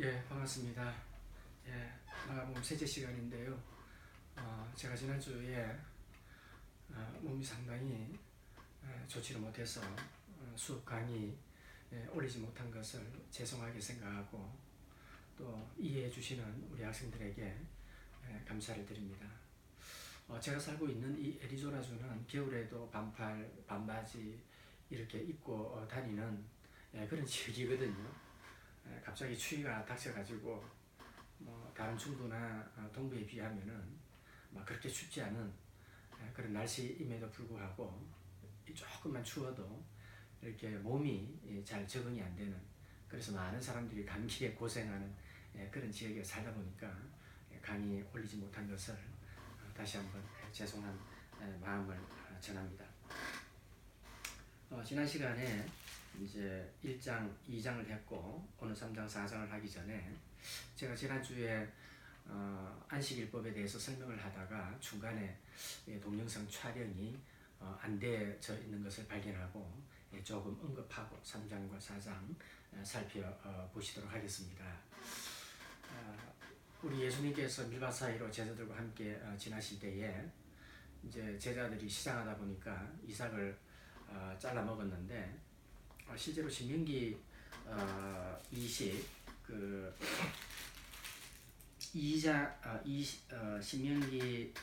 예, 반갑습니다. 예, 마가복음 셋째 시간인데요. 제가 지난주에 몸이 상당히 좋지를 못해서 수업 강의 올리지 못한 것을 죄송하게 생각하고 또 이해해 주시는 우리 학생들에게 감사를 드립니다. 제가 살고 있는 이 애리조나주는 겨울에도 반팔, 반바지 이렇게 입고 다니는 그런 지역이거든요. 갑자기 추위가 닥쳐가지고 다른 중부나 동부에 비하면은 막 그렇게 춥지 않은 그런 날씨임에도 불구하고 조금만 추워도 이렇게 몸이 잘 적응이 안 되는, 그래서 많은 사람들이 감기에 고생하는 그런 지역에 살다 보니까 강의 올리지 못한 것을 다시 한번 죄송한 마음을 전합니다. 지난 시간에 이제 1장, 2장을 했고 오늘 3장, 4장을 하기 전에 제가 지난주에 안식일법에 대해서 설명을 하다가 중간에 동영상 촬영이 안 되어 있는 것을 발견하고 조금 언급하고 3장과 4장 살펴보시도록 하겠습니다. 우리 예수님께서 밀밭 사이로 제자들과 함께 지나실 때에 이제 제자들이 시장하다 보니까 이삭을 잘라 먹었는데 실제로 신명기 신명기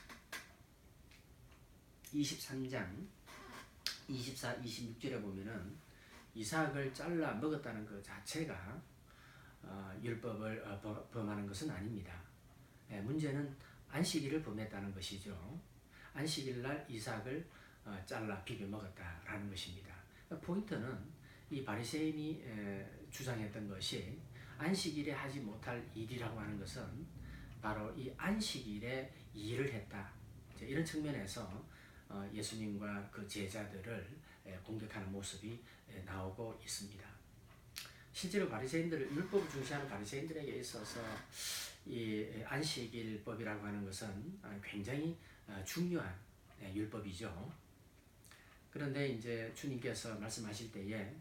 23장 24, 26절에 보면은 이삭을 잘라 먹었다는 그 자체가 율법을 범하는 것은 아닙니다. 문제는 안식일을 범했다는 것이죠. 안식일날 이삭을 잘라 비벼 먹었다라는 것입니다. 포인트는 이 바리새인이 주장했던 것이 안식일에 하지 못할 일이라고 하는 것은 바로 이 안식일에 일을 했다, 이런 측면에서 예수님과 그 제자들을 공격하는 모습이 나오고 있습니다. 실제로 바리새인들을, 율법을 중시하는 바리새인들에게 있어서 이 안식일법이라고 하는 것은 굉장히 중요한 율법이죠. 그런데 이제 주님께서 말씀하실 때에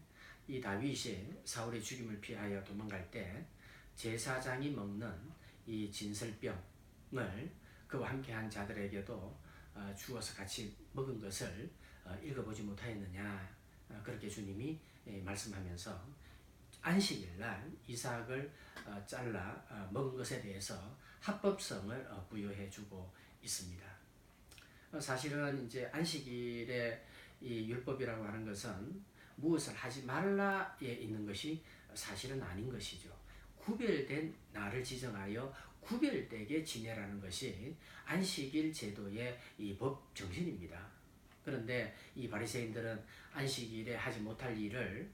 이 다윗이 사울의 죽임을 피하여 도망갈 때 제사장이 먹는 이 진설병을 그와 함께한 자들에게도 주어서 같이 먹은 것을 읽어보지 못하였느냐, 그렇게 주님이 말씀하면서 안식일날 이삭을 잘라 먹은 것에 대해서 합법성을 부여해 주고 있습니다. 사실은 이제 안식일에 이 율법이라고 하는 것은 무엇을 하지 말라에 있는 것이 사실은 아닌 것이죠. 구별된 날을 지정하여 구별되게 지내라는 것이 안식일 제도의 이 법 정신입니다. 그런데 이 바리새인들은 안식일에 하지 못할 일을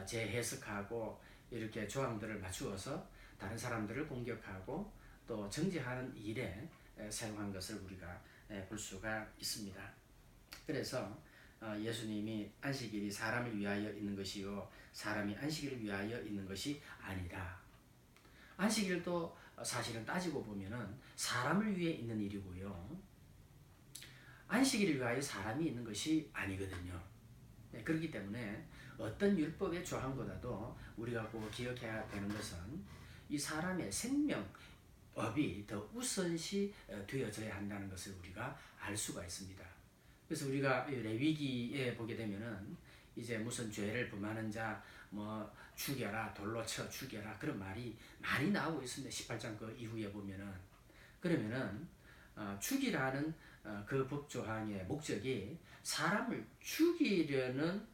재해석하고 이렇게 조항들을 맞추어서 다른 사람들을 공격하고 또 정죄하는 일에 사용한 것을 우리가 볼 수가 있습니다. 그래서 예수님이 안식일이 사람을 위하여 있는 것이요 사람이 안식일을 위하여 있는 것이 아니라, 안식일도 사실은 따지고 보면은 사람을 위해 있는 일이고요 안식일을 위하여 사람이 있는 것이 아니거든요. 그렇기 때문에 어떤 율법의 조항보다도 우리가 꼭 기억해야 되는 것은 이 사람의 생명업이 더 우선시 되어져야 한다는 것을 우리가 알 수가 있습니다. 그래서 우리가 레위기에 보게 되면은 이제 무슨 죄를 범하는 자 죽여라, 돌로 쳐 죽여라, 그런 말이 많이 나오고 있습니다. 18장 그 이후에 보면은. 그러면은 죽이라는 그 법조항의 목적이 사람을 죽이려는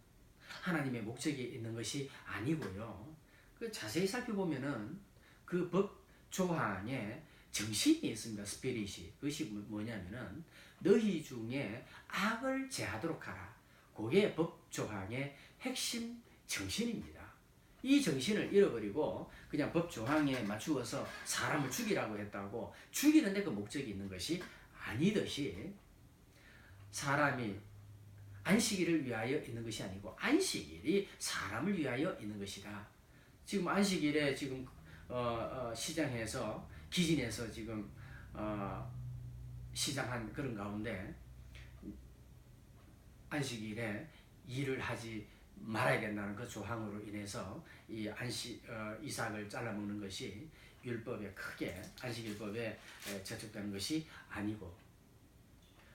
하나님의 목적이 있는 것이 아니고요. 그 자세히 살펴보면은 그 법조항에 정신이 있습니다. 스피릿이. 그것이 뭐냐면은 너희 중에 악을 제하도록 하라. 그게 법조항의 핵심 정신입니다. 이 정신을 잃어버리고 그냥 법조항에 맞추어서 사람을 죽이라고 했다고 죽이는데 그 목적이 있는 것이 아니듯이, 사람이 안식일을 위하여 있는 것이 아니고 안식일이 사람을 위하여 있는 것이다. 지금 안식일에 지금 시장에서 기진에서 지금 시장한 그런 가운데 안식일에 일을 하지 말아야 된다는 그 조항으로 인해서 이 이삭을 잘라 먹는 것이 율법에 크게 안식일법에 저촉되는 것이 아니고,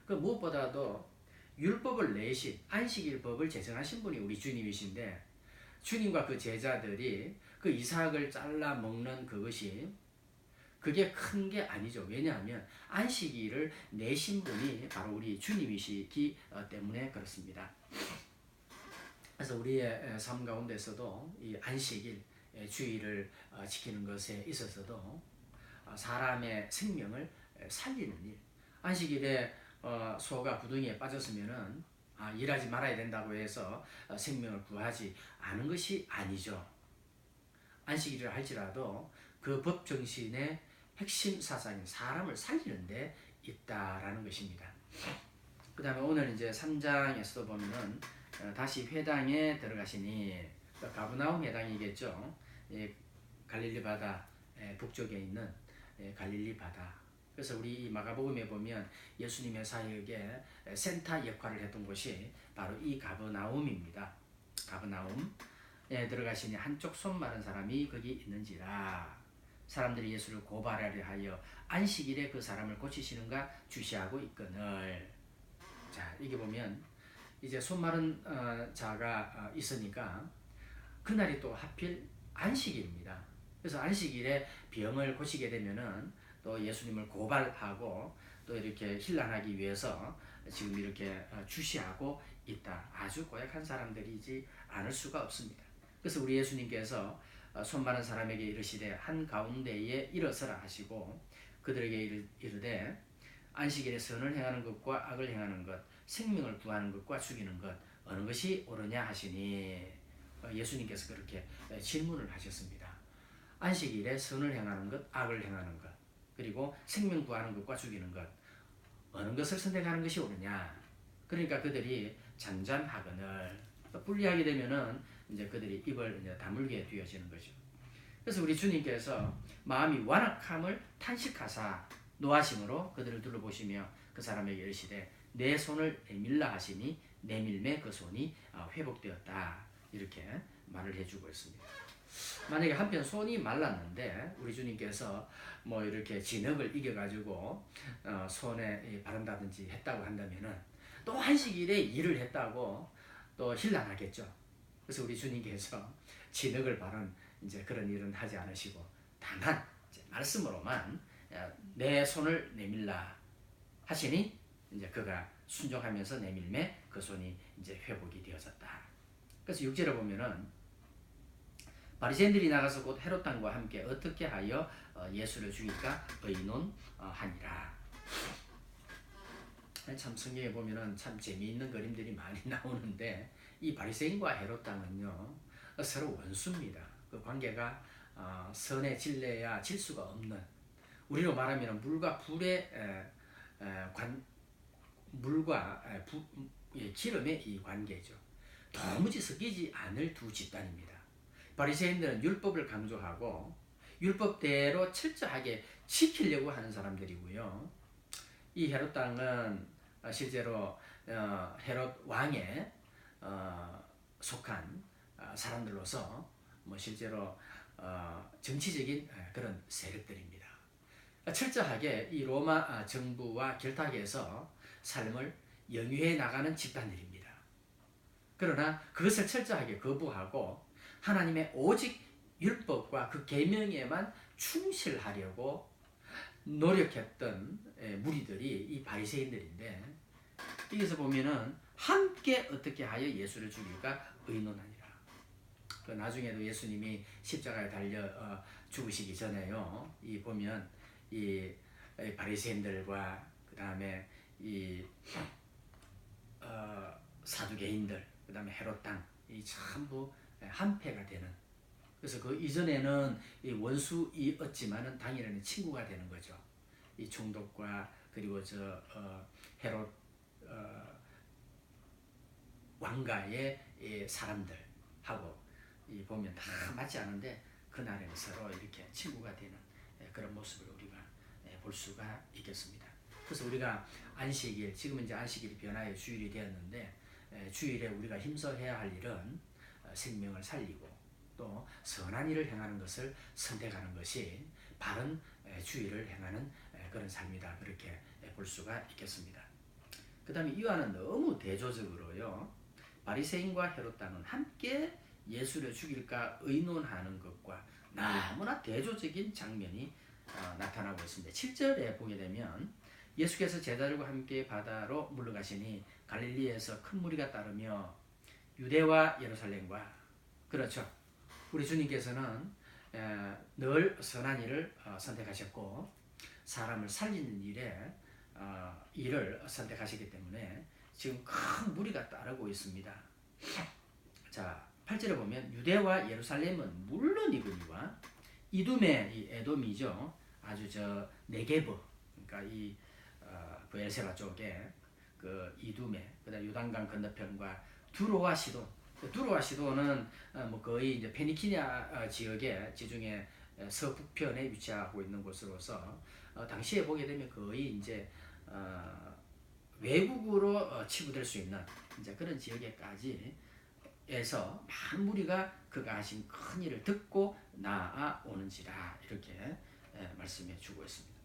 그 무엇보다도 율법을 내신 안식일법을 제정하신 분이 우리 주님이신데, 주님과 그 제자들이 그 이삭을 잘라 먹는 그게 큰 게 아니죠. 왜냐하면 안식일을 내신 분이 바로 우리 주님이시기 때문에 그렇습니다. 그래서 우리의 삶 가운데서도 이 안식일 주의를 지키는 것에 있어서도 사람의 생명을 살리는 일, 안식일에 소가 구덩이에 빠졌으면은 일하지 말아야 된다고 해서 생명을 구하지 않은 것이 아니죠. 안식일을 할지라도 그 법 정신의 핵심 사상인 사람을 살리는 데 있다라는 것입니다. 그 다음에 오늘 이제 3장에서도 보면은 다시 회당에 들어가시니, 가브나움 회당이겠죠. 갈릴리 바다 북쪽에 있는 갈릴리 바다. 그래서 우리 마가복음에 보면 예수님의 사역에 센터 역할을 했던 곳이 바로 이 가브나움입니다. 가브나움에 들어가시니 한쪽 손 마른 사람이 거기 있는지라. 사람들이 예수를 고발하려 하여 안식일에 그 사람을 고치시는가 주시하고 있거늘. 자, 이게 보면 이제 손 마른 자가 있으니까 그날이 또 하필 안식일입니다. 그래서 안식일에 병을 고치게 되면은 또 예수님을 고발하고 또 이렇게 힐난하기 위해서 지금 이렇게 주시하고 있다. 아주 고약한 사람들이지 않을 수가 없습니다. 그래서 우리 예수님께서 손 마른 사람에게 이르시되 한가운데에 일어서라 하시고 그들에게 이르되 안식일에 선을 행하는 것과 악을 행하는 것, 생명을 구하는 것과 죽이는 것 어느 것이 옳으냐 하시니, 예수님께서 그렇게 질문을 하셨습니다. 안식일에 선을 행하는 것, 악을 행하는 것, 그리고 생명 구하는 것과 죽이는 것 어느 것을 선택하는 것이 옳으냐. 그러니까 그들이 잠잠하거늘, 불리하게 되면은 이제 그들이 입을 이제 다물게 되어지는 거죠. 그래서 우리 주님께서 마음이 완악함을 탄식하사 노하심으로 그들을 둘러보시며 그 사람에게 이르시되 내 손을 내밀라 하시니 내밀매 그 손이 회복되었다. 이렇게 말을 해주고 있습니다. 만약에 한편 손이 말랐는데 우리 주님께서 뭐 이렇게 진흙을 이겨가지고 손에 바른다든지 했다고 한다면은 또 안식일에 일을 했다고 또 힐난하겠죠. 그래서 우리 주님께서 진흙을 바른 이제 그런 일은 하지 않으시고 다만 이제 말씀으로만 내 손을 내밀라 하시니 이제 그가 순종하면서 내밀매 그 손이 이제 회복이 되어졌다. 그래서 6절에 보면은 바리새인들이 나가서 곧 헤롯 왕과 함께 어떻게 하여 예수를 죽일까 의논하니라. 참 성경에 보면은 참 재미있는 그림들이 많이 나오는데 이 바리새인과 헤롯 왕은요 서로 원수입니다. 그 관계가 선의 진례야 질 수가 없는, 우리로 말하면 물과 불의 기름의 이 관계죠. 도무지 섞이지 않을 두 집단입니다. 바리새인들은 율법을 강조하고 율법대로 철저하게 지키려고 하는 사람들이고요. 이 헤롯 왕은 실제로 헤롯 왕에 속한 사람들로서 뭐 실제로 정치적인 그런 세력들입니다. 철저하게 이 로마 정부와 결탁해서 삶을 영위해 나가는 집단들입니다. 그러나 그것을 철저하게 거부하고 하나님의 오직 율법과 그 계명에만 충실하려고 노력했던 무리들이 이 바리새인들인데, 여기서 보면은 함께 어떻게 하여 예수를 죽일까 의논하니라. 그 나중에도 예수님이 십자가에 달려 죽으시기 전에요. 이 보면 이 바리새인들과 그 다음에 이 사두개인들, 그 다음에 헤롯 왕, 이 전부 한패가 되는. 그래서 그 이전에는 이 원수이었지만은 당일에는 친구가 되는 거죠. 이 총독과 그리고 헤롯 왕가의 이 사람들하고 이 보면 다 맞지 않은데 그날에는 서로 이렇게 친구가 되는 그런 모습을 우리가 볼 수가 있겠습니다. 그래서 우리가 안식일, 지금은 이제 안식일이 변화의 주일이 되었는데 주일에 우리가 힘써해야 할 일은 생명을 살리고 또 선한 일을 행하는 것을 선택하는 것이 바른 주일을 행하는 그런 삶이다. 그렇게 볼 수가 있겠습니다. 그 다음에 이와는 너무 대조적으로요. 바리새인과 헤롯 당은 함께 예수를 죽일까 의논하는 것과 너무나 대조적인 장면이 나타나고 있습니다. 7절에 보게 되면 예수께서 제자들과 함께 바다로 물러가시니 갈릴리에서 큰 무리가 따르며 유대와 예루살렘과 그렇죠. 우리 주님께서는 늘 선한 일을 선택하셨고 사람을 살리는 일을 선택하시기 때문에 지금 큰 무리가 따르고 있습니다. 자, 8절에 보면 유대와 예루살렘은 물론이거니와 이두메, 이 에돔이죠. 아주 저 네게브, 그러니까 이 브엘세바 쪽에 그 이두메, 그다음 요단강 건너편과 두로와 시돈. 두로와 시돈은 뭐 거의 이제 페니키냐 지역의 지중해 서북편에 위치하고 있는 곳으로서 당시에 보게 되면 거의 이제 외국으로 치부될 수 있는 이제 그런 지역에까지 에서 많은 무리가 그가 하신 큰 일을 듣고 나아오는지라 이렇게 말씀해 주고 있습니다.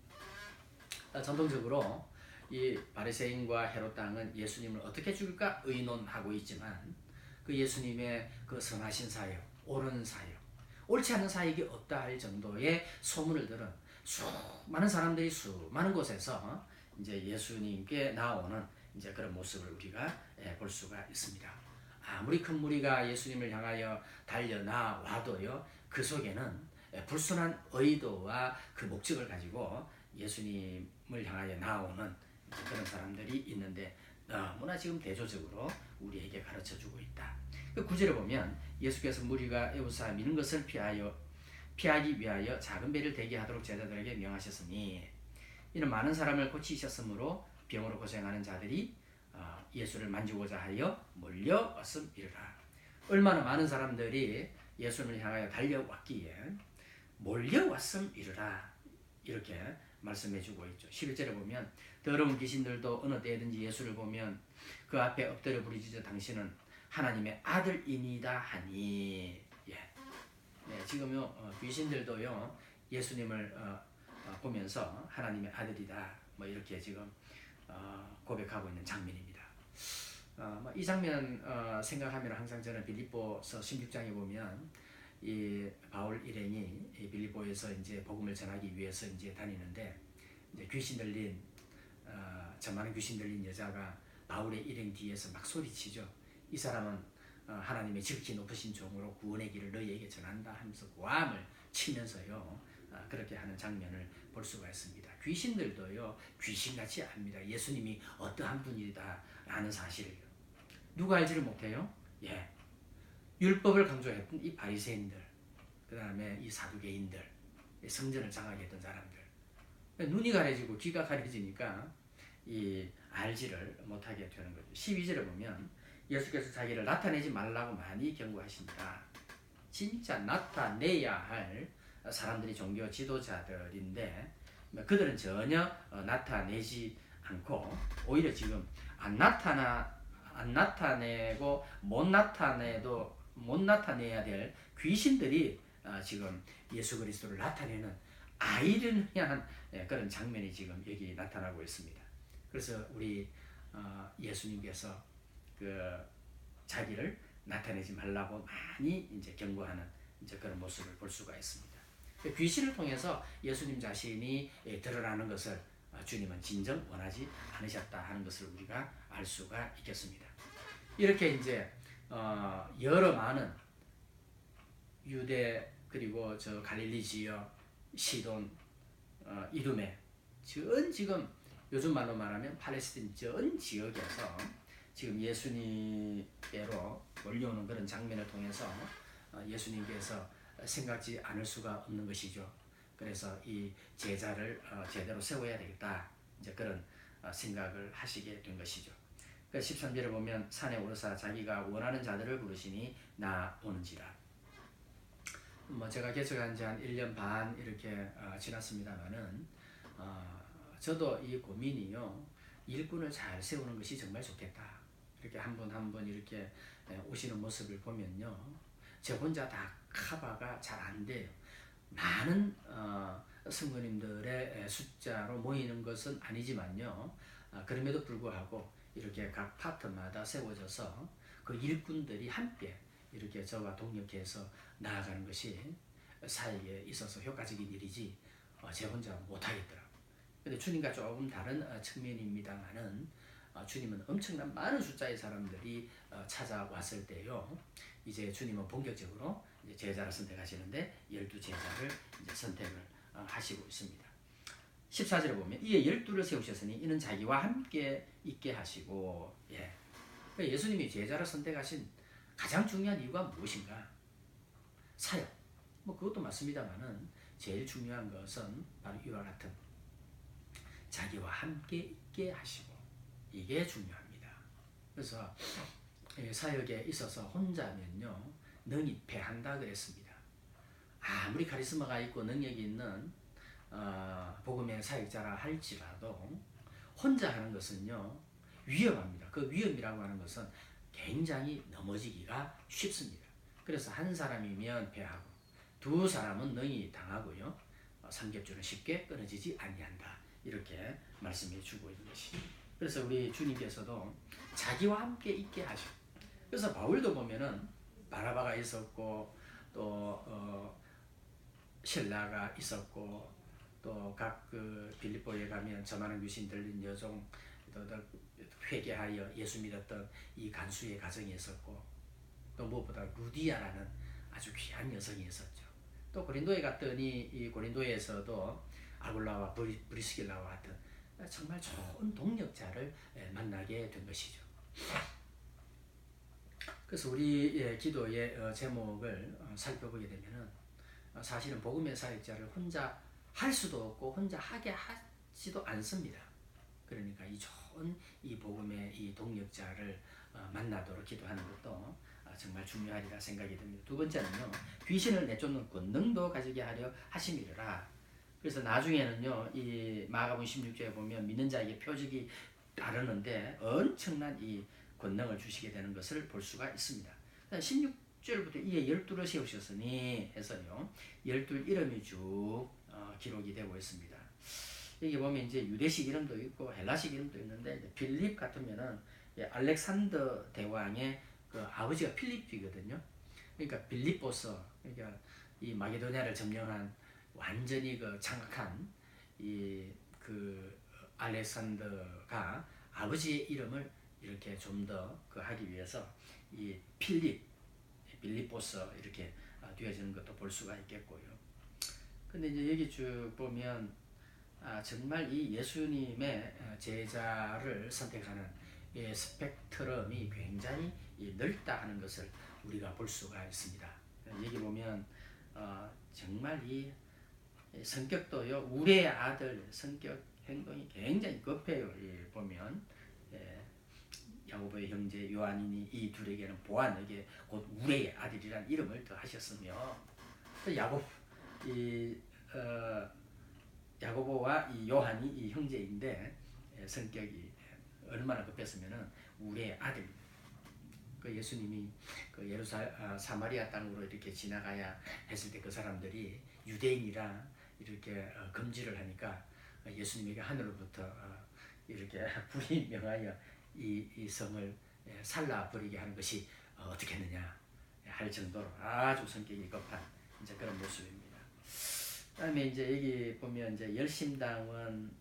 전통적으로 이 바리새인과 헤롯 당은 예수님을 어떻게 죽일까 의논하고 있지만 그 예수님의 그 선하신 사역, 옳은 사역, 옳지 않은 사역이 없다 할 정도의 소문을 들은 수많은 사람들이 수많은 곳에서 이제 예수님께 나오는 이제 그런 모습을 우리가 볼 수가 있습니다. 아무리 큰 무리가 예수님을 향하여 달려나와도요, 그 속에는 불순한 의도와 그 목적을 가지고 예수님을 향하여 나오는 그런 사람들이 있는데 너무나 지금 대조적으로 우리에게 가르쳐주고 있다. 그 9절에 보면 예수께서 무리가 에우사 미는 것을 피하기 위하여 작은 배를 대기 하도록 제자들에게 명하셨으니 이는 많은 사람을 고치셨으므로 병으로 고생하는 자들이 예수를 만지고자 하여 몰려왔음이라. 얼마나 많은 사람들이 예수님을 향하여 달려왔기에 몰려왔음이라 이렇게 말씀해주고 있죠. 11절에 보면 더러운 귀신들도 어느 때든지 예수를 보면 그 앞에 엎드려 부르짖어 당신은 하나님의 아들이니다 하니. 지금요 귀신들도요 예수님을 보면서 하나님의 아들이다 뭐 이렇게 지금 고백하고 있는 장면입니다. 이 장면 생각하면 항상 저는 빌립보서 16장에 보면 이 바울 일행이 빌립보에서 이제 복음을 전하기 위해서 이제 다니는데 이제 귀신 들린 저 많은 귀신 들린 여자가 바울의 일행 뒤에서 막 소리치죠. 이 사람은 하나님의 지극히 높으신 종으로 구원의 길을 너희에게 전한다 하면서 고함을 치면서요 그렇게 하는 장면을 볼 수가 있습니다. 귀신들도요 귀신같이 압니다. 예수님이 어떠한 분이다 라는 사실을 누가 알지를 못해요? 율법을 강조했던 이 바리새인들, 그 다음에 이 사두개인들, 성전을 장악했던 사람들. 눈이 가려지고 귀가 가려지니까 이 알지를 못하게 되는 거죠. 12절에 보면 예수께서 자기를 나타내지 말라고 많이 경고하십니다. 진짜 나타내야 할 사람들이 종교 지도자들인데 그들은 전혀 나타내지 않고 오히려 지금 안 나타내고 못 나타내야 될 귀신들이 지금 예수 그리스도를 나타내는 아이러니한 그런 장면이 지금 여기 나타나고 있습니다. 그래서 우리 예수님께서 그 자기를 나타내지 말라고 많이 이제 경고하는 이제 그런 모습을 볼 수가 있습니다. 귀신을 통해서 예수님 자신이 드러나는 것을 주님은 진정 원하지 않으셨다 하는 것을 우리가 알 수가 있겠습니다. 이렇게 이제 여러 많은 유대 그리고 저 갈릴리 지역, 시돈, 이두메 전 지금 요즘 말로 말하면 팔레스틴 전 지역에서 지금 예수님께로 몰려오는 그런 장면을 통해서 예수님께서 생각지 않을 수가 없는 것이죠. 그래서 이 제자를 제대로 세워야 되겠다 이제 그런 생각을 하시게 된 것이죠. 13절에 보면 산에 오르사 자기가 원하는 자들을 부르시니 나오는지라. 제가 개척한 지 한 1년 반 이렇게 지났습니다만은 저도 이 고민이요 일꾼을 잘 세우는 것이 정말 좋겠다. 이렇게 한 분 한 분 이렇게 오시는 모습을 보면요, 저 혼자 다 커버가 잘 안 돼요. 많은 성도님들의 숫자로 모이는 것은 아니지만요, 그럼에도 불구하고 이렇게 각 파트마다 세워져서 그 일꾼들이 함께 이렇게 저와 동력해서 나아가는 것이 사역에 있어서 효과적인 일이지 제 혼자 못하겠더라고요. 근데 주님과 조금 다른 측면입니다만은 주님은 엄청난 많은 숫자의 사람들이 찾아왔을 때요, 이제 주님은 본격적으로 이제 제자를 선택하시는데 12제자를 이제 선택을 하시고 있습니다. 14절에 보면 이에 12를 세우셨으니 이는 자기와 함께 있게 하시고, 예수님이 제자를 선택하신 가장 중요한 이유가 무엇인가? 사역. 뭐 그것도 맞습니다만은 제일 중요한 것은 바로 이와 같은 자기와 함께 있게 하시고, 이게 중요합니다. 그래서 사역에 있어서 혼자면요 능히 패한다 그랬습니다. 아무리 카리스마가 있고 능력이 있는 복음의 사역자라 할지라도 혼자 하는 것은요 위험합니다. 그 위험이라고 하는 것은 굉장히 넘어지기가 쉽습니다. 그래서 한 사람이면 패하고 두 사람은 능히 당하고요, 삼겹줄은 쉽게 끊어지지 아니한다, 이렇게 말씀해 주고 있는 것이죠. 그래서 우리 주님께서도 자기와 함께 있게 하시고, 그래서 바울도 보면은 바나바가 있었고 또 실라가 있었고 또 각 그 빌립보에 가면 저만한 귀신 들린 여종 또 회개하여 예수 믿었던 이 간수의 가정이 있었고, 또 무엇보다 루디아라는 아주 귀한 여성이 있었죠. 또 고린도에 갔더니 이 고린도에서도 아굴라와 브리스길라와 같은 정말 좋은 동력자를 만나게 된 것이죠. 그래서 우리 기도의 제목을 살펴보게 되면은 사실은 복음의 사역자를 혼자 할 수도 없고 혼자 하게 하지도 않습니다. 그러니까 이 좋은 이 복음의 이 동력자를 만나도록 기도하는 것도 정말 중요하리라 생각이 듭니다. 두 번째는요, 귀신을 내쫓는 권능도 가지게 하려 하심이라. 그래서 나중에는요, 이 마가복음 16절에 보면 믿는 자에게 표적이 따르는데 엄청난 이 권능을 주시게 되는 것을 볼 수가 있습니다. 16절부터 이에 12를 세우셨으니 해서요, 12 이름이 쭉 기록이 되고 있습니다. 여기 보면 이제 유대식 이름도 있고 헬라식 이름도 있는데, 필립 같으면은 알렉산더 대왕의 그 아버지가 필립이거든요. 그러니까 빌립보서, 그러니까 이 마게도냐를 점령한 완전히 그 장악한 이 그 알렉산더가 아버지의 이름을 이렇게 좀 더 그 하기 위해서 이 빌립보서 이렇게 되어지는 것도 볼 수가 있겠고요. 근데 이제 여기 쭉 보면 정말 이 예수님의 제자를 선택하는 이 스펙트럼이 굉장히 넓다 하는 것을 우리가 볼 수가 있습니다. 여기 보면 정말 이 성격도요, 우레의 아들 성격 행동이 굉장히 급해요. 보면 야고보의 형제 요한이니 이 둘에게는 보아너게 곧 우레의 아들이란 이름을 더하셨으며, 야고보와 이 요한이 이 형제인데 성격이 얼마나 급했으면은 우레의 아들입니다. 그 예수님이 그 사마리아 땅으로 이렇게 지나가야 했을 때 그 사람들이 유대인이라 이렇게 금지를 하니까 예수님에게 하늘로부터 이렇게 불이 명하여 이 성을 살라버리게 하는 것이 어떻게 했느냐 할 정도로 아주 성격이 급한 이제 그런 모습입니다. 그다음에 이제 여기 보면 이제 열심당은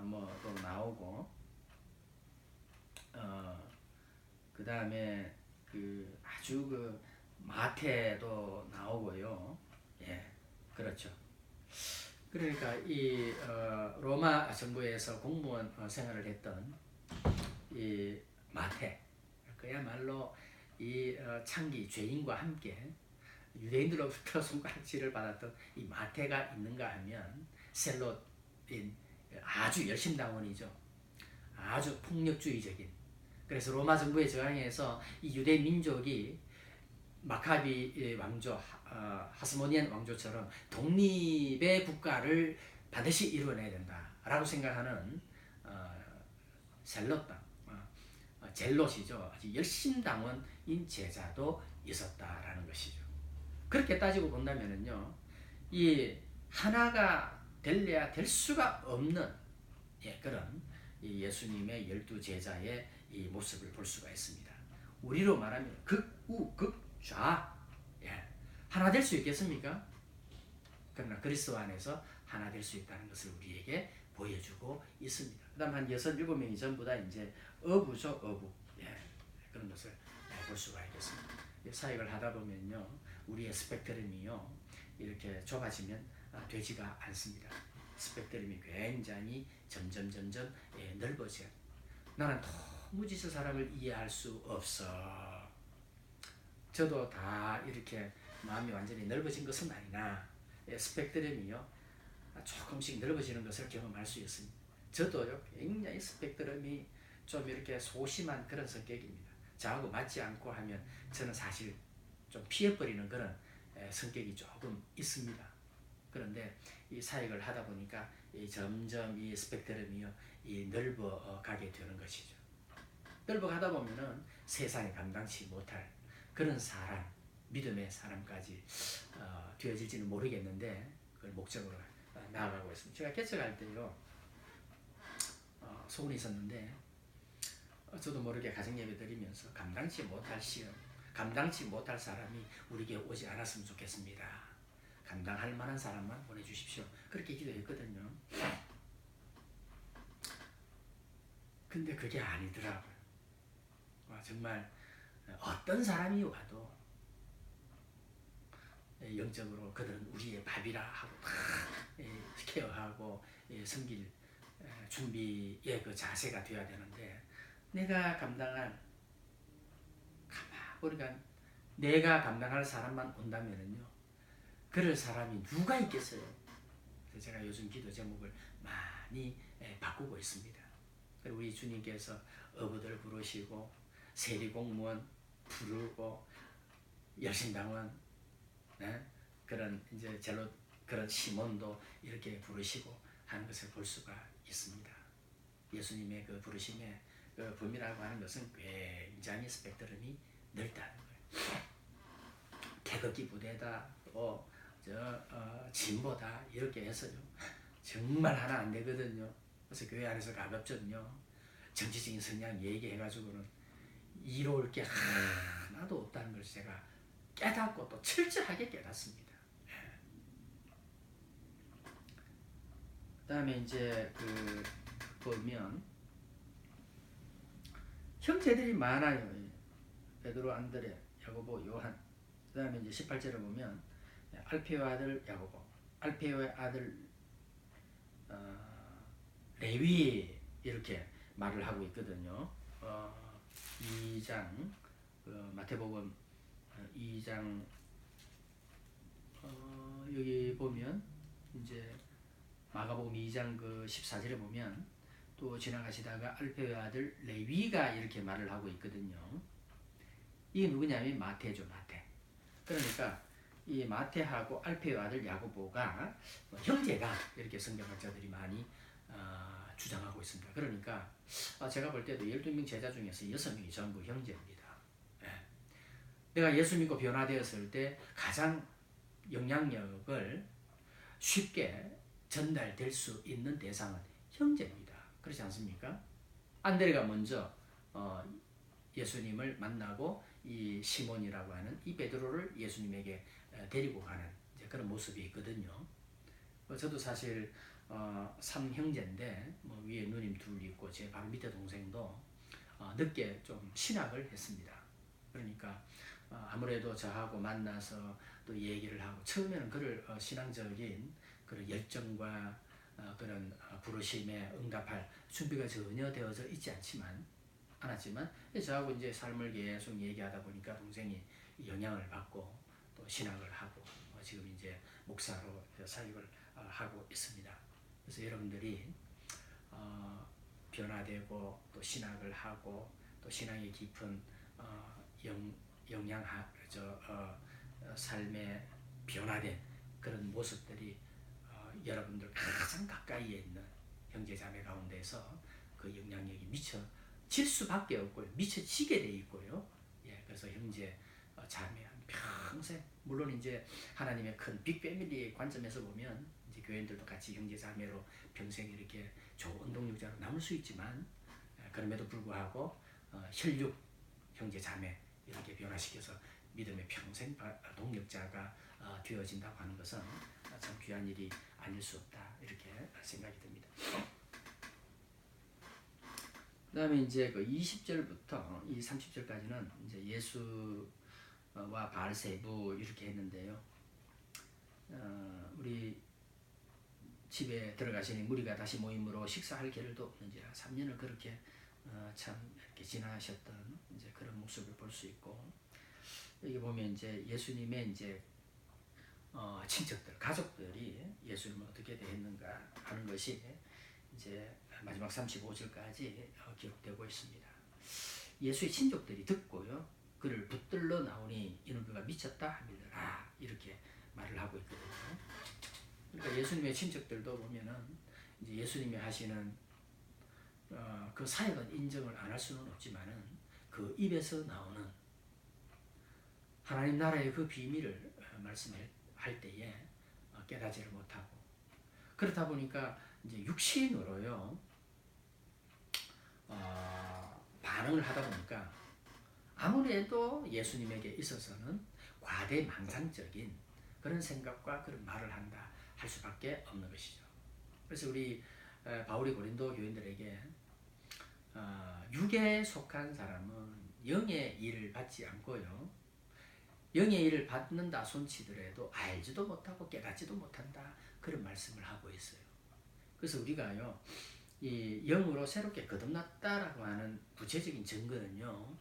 뭐 또 나오고, 그다음에 그 아주 그 마태도 나오고요. 그렇죠. 그러니까 이 로마 정부에서 공무원 생활을 했던 이 마태, 그야말로 이 창기 죄인과 함께 유대인들로부터 손가락질을 받았던 이 마태가 있는가 하면 셀롯인 아주 열심당원이죠. 아주 폭력주의적인. 그래서 로마 정부에 저항해서 이 유대 민족이 마카비 왕조, 하스모니안 왕조처럼 독립의 국가를 반드시 이루어내야 된다라고 생각하는 셀롯당, 젤롯이죠. 아주 열심당원인 제자도 있었다라는 것이죠. 그렇게 따지고 본다면은요, 이 하나가 될래야 될 수가 없는 그런 이 예수님의 12제자의 이 모습을 볼 수가 있습니다. 우리로 말하면 극우 극좌, 하나 될 수 있겠습니까? 그러나 그리스도 안에서 하나 될 수 있다는 것을 우리에게 보여주고 있습니다. 그 다음 한 6, 7명이 전부 다 이제 어부죠, 어부. 그런 것을 볼 수가 있겠습니다. 사역을 하다 보면요, 우리의 스펙트럼이요, 이렇게 좁아지면 되지가 않습니다. 스펙트럼이 굉장히 점점 넓어져요. 나는 도무지 저 사람을 이해할 수 없어. 저도 다 이렇게 마음이 완전히 넓어진 것은 아니나 스펙트럼이요, 조금씩 넓어지는 것을 경험할 수 있습니다. 저도요, 굉장히 스펙트럼이 좀 이렇게 소심한 그런 성격입니다. 저하고 맞지 않고 하면 저는 사실 좀 피해버리는 그런 성격이 조금 있습니다. 그런데 이 사역을 하다 보니까 점점 이 스펙트럼이요, 넓어가게 되는 것이죠. 넓어가다 보면은 세상에 감당치 못할 그런 사람, 믿음의 사람까지 되어질지는 모르겠는데 그걸 목적으로 나아가고 있습니다. 제가 개척할 때요, 소문이 있었는데 저도 모르게 가정예배 드리면서 감당치 못할 시험, 감당치 못할 사람이 우리에게 오지 않았으면 좋겠습니다. 감당할 만한 사람만 보내주십시오. 그렇게 기도했거든요. 근데 그게 아니더라고요. 정말 어떤 사람이 와도 영적으로 그들은 우리의 밥이라 하고 케어하고 섬길 준비의 그 자세가 되어야 되는데, 내가 감당할, 그러니까 내가 감당할 사람만 온다면은요, 그럴 사람이 누가 있겠어요? 그래서 제가 요즘 기도 제목을 많이 바꾸고 있습니다. 그리고 우리 주님께서 어부들 부르시고 세리공무원 부르고 열심당원, 그런 이제 젤롯, 그런 시몬도 이렇게 부르시고 하는 것을 볼 수가 있습니다. 예수님의 그 부르심의 그 범위라고 하는 것은 굉장히 스펙트럼이 넓다는 거예요. 태극기 부대다, 진보다 이렇게 해서요, 정말 하나 안 되거든요. 그래서 교회 안에서 가급적요, 정치적인 성향 얘기해가지고는 이로울 게 하나도 없다는 걸 제가 깨닫고 또 철저하게 깨닫습니다. 그 다음에 이제 보면 형제들이 많아요. 베드로, 안드레, 야고보, 요한. 그 다음에 이제 18절을 보면 알페오의 아들 야고보, 알페오의 아들 레위, 이렇게 말을 하고 있거든요. 2장 마태복음 2장 여기 보면 이제 마가복음 2장 14절에 보면 또 지나가시다가 알페오의 아들 레위가 이렇게 말을 하고 있거든요. 이게 누구냐면 마태죠, 마태. 그러니까 이 마태하고 알페오의 아들 야고보가 형제다, 이렇게 성경학자들이 많이 주장하고 있습니다. 그러니까 제가 볼 때도 12명 제자 중에서 6명이 전부 형제입니다. 내가 예수 믿고 변화되었을 때 가장 영향력을 쉽게 전달될 수 있는 대상은 형제입니다. 그렇지 않습니까? 안드레가 먼저 예수님을 만나고 이 시몬이라고 하는 이 베드로를 예수님에게 데리고 가는 그런 모습이 있거든요. 저도 사실 3형제인데 위에 누님 둘 있고 제 바로 밑에 동생도 늦게 좀 신학을 했습니다. 그러니까 아무래도 저하고 만나서 또 얘기를 하고, 처음에는 그를 신앙적인 그런 열정과 그런 부르심에 응답할 준비가 전혀 되어져 있지 않았지만 저하고 이제 삶을 계속 얘기하다 보니까 동생이 영향을 받고 또 신학을 하고 지금 이제 목사로 사역을 하고 있습니다. 그래서 여러분들이 변화되고 또 신학을 하고 또 신앙의 깊은 삶의 변화된 그런 모습들이 여러분들 가장 가까이에 있는 형제자매 가운데서 그 영향력이 미쳐 질 수밖에 없고요. 미쳐지게 돼 있고요. 예, 그래서 형제 자매 평생, 물론 이제 하나님의 큰 빅패밀리의 관점에서 보면 이제 교인들도 같이 형제 자매로 평생 이렇게 좋은 동력자로 남을 수 있지만, 그럼에도 불구하고 혈육 형제 자매 이렇게 변화시켜서 믿음의 평생 동력자가 되어진다고 하는 것은 참 귀한 일이 아닐 수 없다, 이렇게 생각이 듭니다. 그 다음에 이제 그 20절부터 이 30절까지는 이제 예수와 바알세부 이렇게 했는데요. 우리 집에 들어가시니 무리가 다시 모임으로 식사할 계를도 없는지라 3년을 그렇게 참 이렇게 지나셨던 이제 그런 모습을 볼 수 있고, 여기 보면 이제 예수님의 이제 친척들, 가족들이 예수님을 어떻게 대했는가 하는 것이 이제 마지막 35절까지 기록되고 있습니다. 예수의 친족들이 듣고요, 그를 붙들러 나오니 이는 그가 미쳤다 하밀더라, 이렇게 말을 하고 있거든요. 그러니까 예수님의 친척들도 보면은 이제 예수님이 하시는 그 사역은 인정을 안 할 수는 없지만은 그 입에서 나오는 하나님 나라의 그 비밀을 말씀할 때에 깨닫지를 못하고, 그렇다 보니까 이제 육신으로요 반응을 하다 보니까 아무래도 예수님에게 있어서는 과대망상적인 그런 생각과 그런 말을 한다 할 수밖에 없는 것이죠. 그래서 우리 바울이 고린도 교인들에게 육에 속한 사람은 영의 일을 받지 않고요, 영의 일을 받는다 손치더라도 알지도 못하고 깨닫지도 못한다, 그런 말씀을 하고 있어요. 그래서 우리가요 이 영으로 새롭게 거듭났다라고 하는 구체적인 증거는요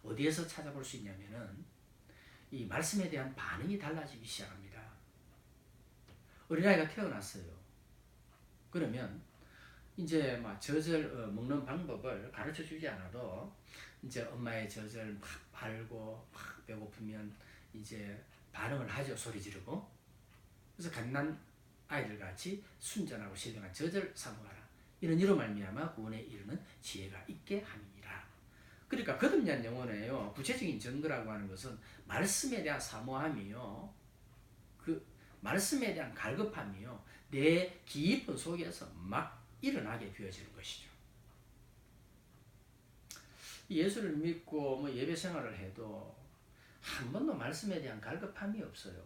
어디에서 찾아볼 수 있냐면은 이 말씀에 대한 반응이 달라지기 시작합니다. 어린아이가 태어났어요. 그러면 이제 막 젖을 먹는 방법을 가르쳐 주지 않아도 이제 엄마의 젖을 막 빨고 막 배고프면 이제 반응을 하죠. 소리 지르고. 그래서 갓난 아이들 같이 순전하고 신령한 젖을 사모하라. 이런 말미암아 구원에 이르는 지혜가 있게 함이니라. 그러니까 거듭난 영혼에요 구체적인 증거라고 하는 것은 말씀에 대한 사모함이요, 그 말씀에 대한 갈급함이요, 내 깊은 속에서 막 일어나게 되어지는 것이죠. 예수를 믿고 뭐 예배 생활을 해도 한 번도 말씀에 대한 갈급함이 없어요.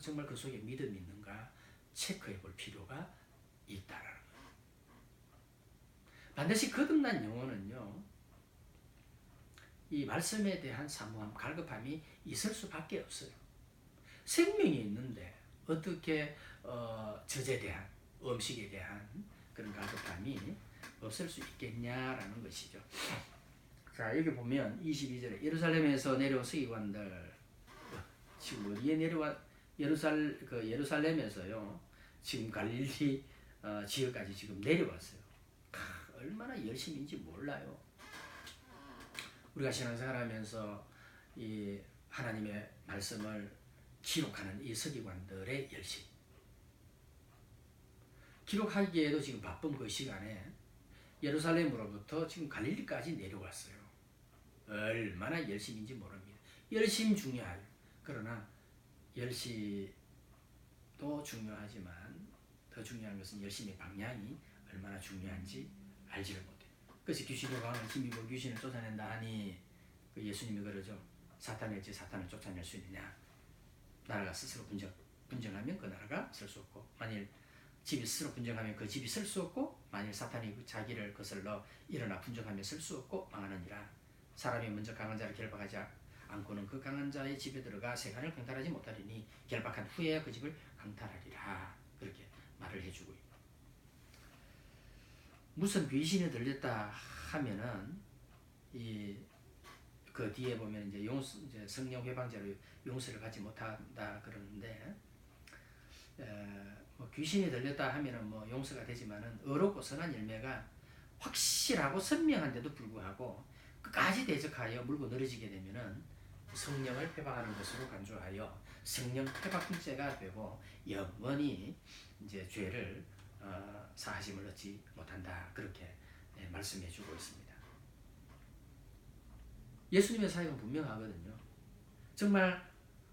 정말 그 속에 믿음이 있는가 체크해 볼 필요가 있다라는 거예요. 반드시 거듭난 영혼은요 이 말씀에 대한 사모함, 갈급함이 있을 수밖에 없어요. 생명이 있는데 어떻게 젖에 대한, 음식에 대한 그런 갈급함이 없을 수 있겠냐라는 것이죠. 자, 여기 보면 22절에 예루살렘에서 내려온 서기관들, 지금 어디에 내려와, 예루살렘에서요 지금 갈릴리 지역까지 지금 내려왔어요. 얼마나 열심인지 몰라요. 우리가 신앙생활하면서 이 하나님의 말씀을 기록하는 이 서기관들의 열심, 기록하기에도 지금 바쁜 그 시간에 예루살렘으로부터 지금 갈릴리까지 내려왔어요. 얼마나 열심인지 모릅니다. 열심 중요해요. 그러나 열심도 중요하지만 더 중요한 것은 열심의 방향이 얼마나 중요한지 알지를 못해요. 그래서 귀신의 왕을 힘입어 귀신을 쫓아낸다 하니 그 예수님이 그러죠. 사탄이 어찌 사탄을 쫓아낼 수 있느냐. 나라가 스스로 분쟁하면 그 나라가 설 수 없고, 만일 집이 스스로 분쟁하면 그 집이 설 수 없고, 만일 사탄이 자기를 거슬러 일어나 분쟁하면 설 수 없고 망하느니라. 사람이 먼저 강한 자를 결박하지 않고는 그 강한 자의 집에 들어가 세간을 강탈하지 못하리니 결박한 후에 그 집을 강탈하리라. 그렇게 말을 해주고 있고, 무슨 귀신이 들렸다 하면은 그 뒤에 보면 이제 이제 성령 회방제로 용서를 받지 못한다 그러는데, 뭐 귀신이 들렸다 하면은 뭐 용서가 되지만은 어렵고 선한 열매가 확실하고 선명한데도 불구하고 끝까지 대적하여 물고 늘어지게 되면은 성령을 회방하는 것으로 간주하여 성령 회방죄가 되고 영원히 이제 죄를 사하심을 얻지 못한다, 그렇게 말씀해주고 있습니다. 예수님의 사역은 분명하거든요. 정말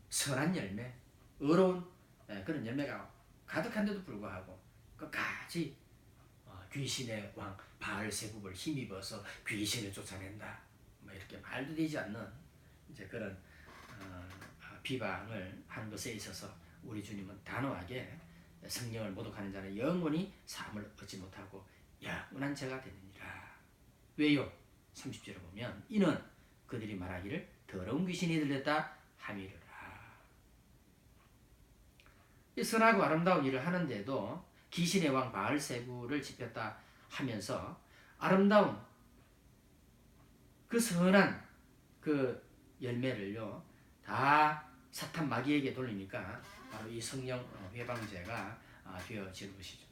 선한 열매, 의로운 그런 열매가 가득한데도 불구하고 끝까지 귀신의 왕 바알세불을 힘입어서 귀신을 쫓아낸다. 뭐 이렇게 말도 되지 않는 이제 그런 비방을 하는 것에 있어서 우리 주님은 단호하게 성령을 모독하는 자는 영원히 사함을 얻지 못하고 영원한 죄가 되느니라. 왜요? 30절에 보면 이는 그들이 말하기를 더러운 귀신이 들렸다 함이르라. 이 선하고 아름다운 일을 하는데도 귀신의 왕 바알세불을 지폈다 하면서 아름다운 그 선한 그 열매를요 다 사탄 마귀에게 돌리니까 바로 이 성령 회방제가 되어지는 것이죠.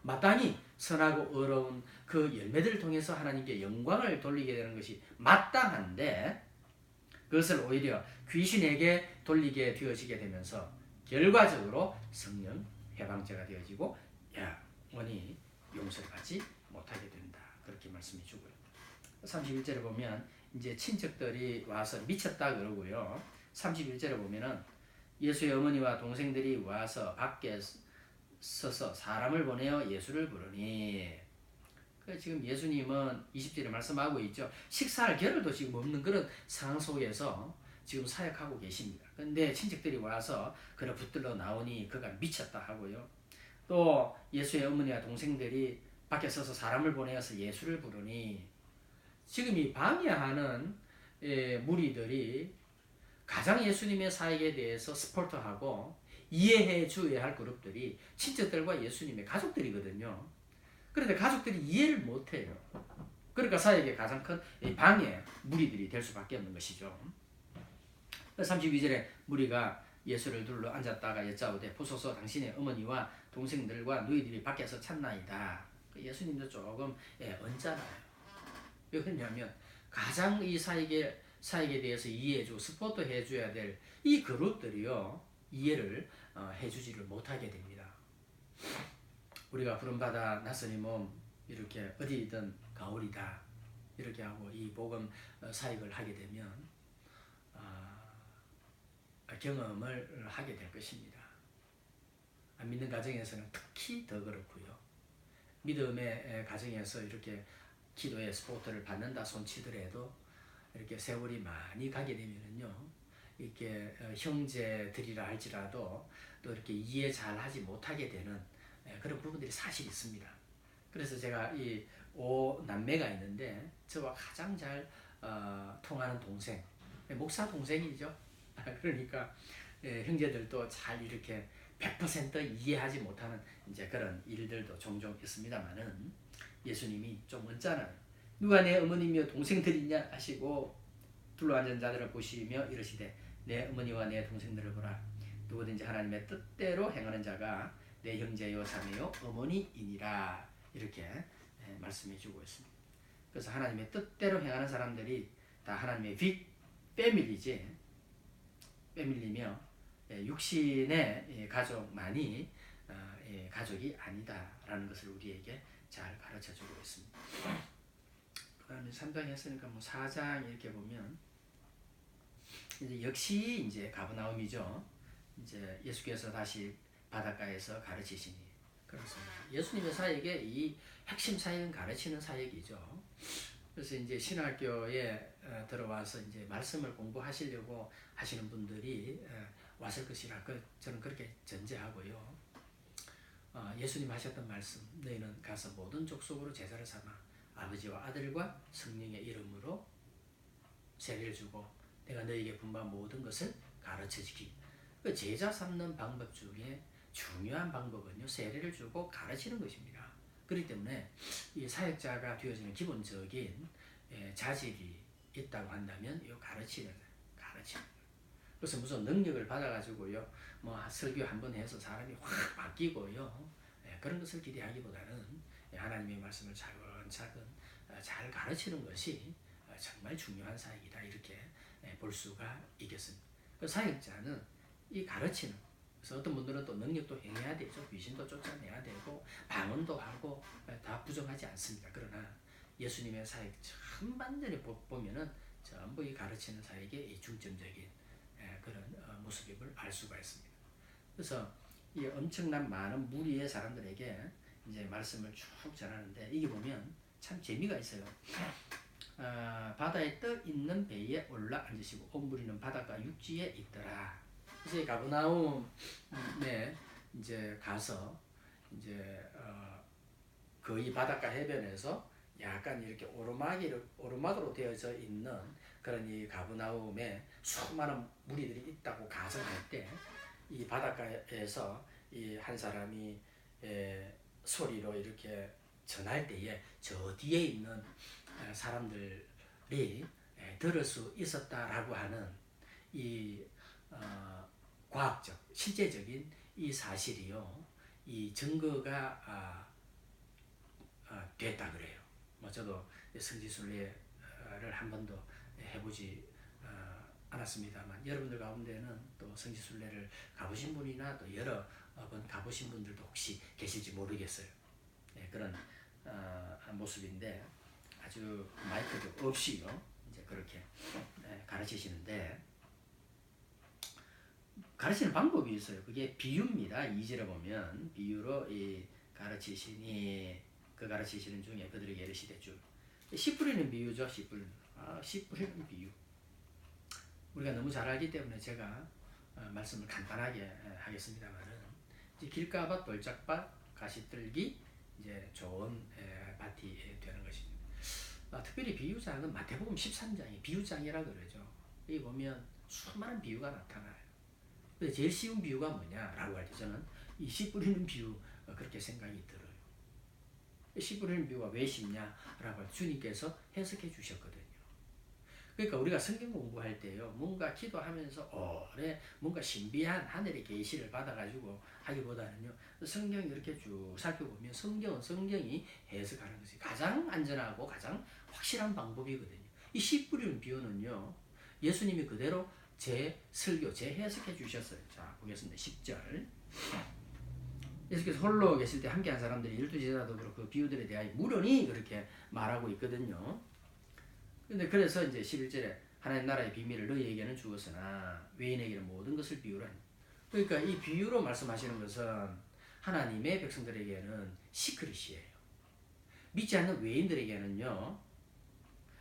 마땅히 선하고 의로운 그 열매들을 통해서 하나님께 영광을 돌리게 되는 것이 마땅한데 그것을 오히려 귀신에게 돌리게 되어지게 되면서 결과적으로 성령 회방제가 되어지고 영원히 용서를 받지 못하게 된다. 그렇게 말씀해 주고요. 31절에 보면 이제 친척들이 와서 미쳤다 그러고요. 31절에 보면은 예수의 어머니와 동생들이 와서 밖에 서서 사람을 보내어 예수를 부르니 지금 예수님은 20절에 말씀하고 있죠. 식사할 겨를도 지금 없는 그런 상황 속에서 지금 사역하고 계십니다. 근데 친척들이 와서 그를 붙들러 나오니 그가 미쳤다 하고요. 또 예수의 어머니와 동생들이 밖에 서서 사람을 보내어서 예수를 부르니 지금 이 방해하는 무리들이 가장 예수님의 사역에 대해서 스포트하고 이해해 주어야 할 그룹들이 친척들과 예수님의 가족들이거든요. 그런데 가족들이 이해를 못해요. 그러니까 사역의 가장 큰 방해 무리들이 될 수밖에 없는 것이죠. 32절에 무리가 예수를 둘러 앉았다가 여짜오되 보소서 당신의 어머니와 동생들과 너희들이 밖에서 찾나이다. 예수님도 조금 언짢아요. 왜 그러냐면 가장 이 사역에 대해서 이해해주고 스포트 해줘야 될 이 그룹들이요 이해를 해주지를 못하게 됩니다. 우리가 부름받아 낯선이 몸 이렇게 어디든 가오리다 이렇게 하고 이 복음 사역을 하게 되면 경험을 하게 될 것입니다. 안 믿는 가정에서는 특히 더 그렇고요. 믿음의 가정에서 이렇게 기도의 스포트를 받는다 손치더라도 이렇게 세월이 많이 가게 되면은요 이렇게 형제들이라 할지라도 또 이렇게 이해 잘 하지 못하게 되는 그런 부분들이 사실 있습니다. 그래서 제가 이 5남매가 있는데 저와 가장 잘 통하는 동생, 목사 동생이죠. 그러니까 형제들도 잘 이렇게 100% 이해하지 못하는 이제 그런 일들도 종종 있습니다만은 예수님이 좀 언짢아요. 누가 내 어머니며 동생들이냐 하시고 둘러앉은 자들을 보시며 이러시되 내 어머니와 내 동생들을 보라. 누구든지 하나님의 뜻대로 행하는 자가 내 형제요 자매요 어머니이니라. 이렇게 말씀해 주고 있습니다. 그래서 하나님의 뜻대로 행하는 사람들이 다 하나님의 빅 패밀리지 패밀리며 육신의 가족만이 가족이 아니다라는 것을 우리에게 잘 가르쳐 주고 있습니다. 그다음에 3장 했으니까 뭐 4장 이렇게 보면 이제 역시 이제 가버나움이죠. 이제 예수께서 다시 바닷가에서 가르치시니 그렇습니다. 예수님의 사역의 이 핵심 사역은 가르치는 사역이죠. 그래서 이제 신학교에 들어와서 이제 말씀을 공부하시려고 하시는 분들이 왔을 것이라 저는 그렇게 전제하고요. 예수님 하셨던 말씀 너희는 가서 모든 족속으로 제자를 삼아 아버지와 아들과 성령의 이름으로 세례를 주고 내가 너희에게 분부한 모든 것을 가르쳐주기. 그 제자 삼는 방법 중에 중요한 방법은요 세례를 주고 가르치는 것입니다. 그렇기 때문에 이 사역자가 되어지는 기본적인 자질이 있다고 한다면 이 가르치는. 그래서 무슨 능력을 받아가지고요 뭐 설교 한번 해서 사람이 확 바뀌고요 그런 것을 기대하기보다는 하나님의 말씀을 차근차근 잘 가르치는 것이 정말 중요한 사역이다 이렇게 볼 수가 있겠습니다. 그 사역자는 이 가르치는 그래서 어떤 분들은 또 능력도 행해야 되죠. 귀신도 쫓아내야 되고 방언도 하고 다 부정하지 않습니다. 그러나 예수님의 사역 전반전에 보면은 전부 이 가르치는 사역에 이 중점적인 그런 모습임을 알 수가 있습니다. 그래서 이 엄청난 많은 무리의 사람들에게 이제 말씀을 쭉 전하는데 이게 보면 참 재미가 있어요. 바다에 떠 있는 배에 올라 앉으시고 온 무리는 바닷가 육지에 있더라. 그래서 가브나움에 이제 가서 이제 거의 바닷가 해변에서 약간 이렇게 오르막으로 되어져 있는 그런 이 가브나움에 수많은 무리들이 있다고 가정할 때 이 바닷가에서 이 한 사람이 소리로 이렇게 전할 때에 저 뒤에 있는 사람들이 들을 수 있었다라고 하는 이 과학적, 실제적인 이 사실이요, 이 증거가 됐다 그래요. 뭐 저도 성지순례를 한 번도 해보지 않았습니다만 여러분들 가운데는 또 성지순례를 가보신 분이나 또 여러 번 가보신 분들도 혹시 계실지 모르겠어요. 그런 모습인데 아주 마이크도 없이요 이제 그렇게 가르치시는데 가르치는 방법이 있어요. 그게 비유입니다. 2절에 보면 비유로 이 가르치시니 그 가르치시는 중에 그들에게 이르시되 쭉 씨 뿌리는 비유죠. 씨 뿌리는 비유. 우리가 너무 잘 알기 때문에 제가 말씀을 간단하게 하겠습니다만은 길가밭, 돌짝밭, 가시떨기 이제 좋은 밭이 되는 것입니다. 특별히 비유장은 마태복음 13장이 비유장이라 그러죠. 여기 보면 수많은 비유가 나타나요. 근데 제일 쉬운 비유가 뭐냐라고 할 때 저는 이 씨 뿌리는 비유 그렇게 생각이 들어요. 씨 뿌리는 비유가 왜 쉽냐라고 할 때 주님께서 해석해 주셨거든요. 그러니까 우리가 성경 공부할 때요, 뭔가 기도하면서 오래 뭔가 신비한 하늘의 계시를 받아가지고 하기보다는요, 성경 이렇게 쭉 살펴보면 성경은 성경이 해석하는 것이 가장 안전하고 가장 확실한 방법이거든요. 이 씨 뿌리는 비유는요, 예수님이 그대로 제 설교, 제 해석해 주셨어요. 자, 보겠습니다. 10절. 예수께서 홀로 계실 때 함께한 사람들이 12제자도 그렇고 그 비유들에 대하여 무련히 그렇게 말하고 있거든요. 근데 그래서 이제 11절에 하나님 나라의 비밀을 너희에게는 주었으나 외인에게는 모든 것을 비유로 하니. 그러니까 이 비유로 말씀하시는 것은 하나님의 백성들에게는 시크릿이에요. 믿지 않는 외인들에게는요,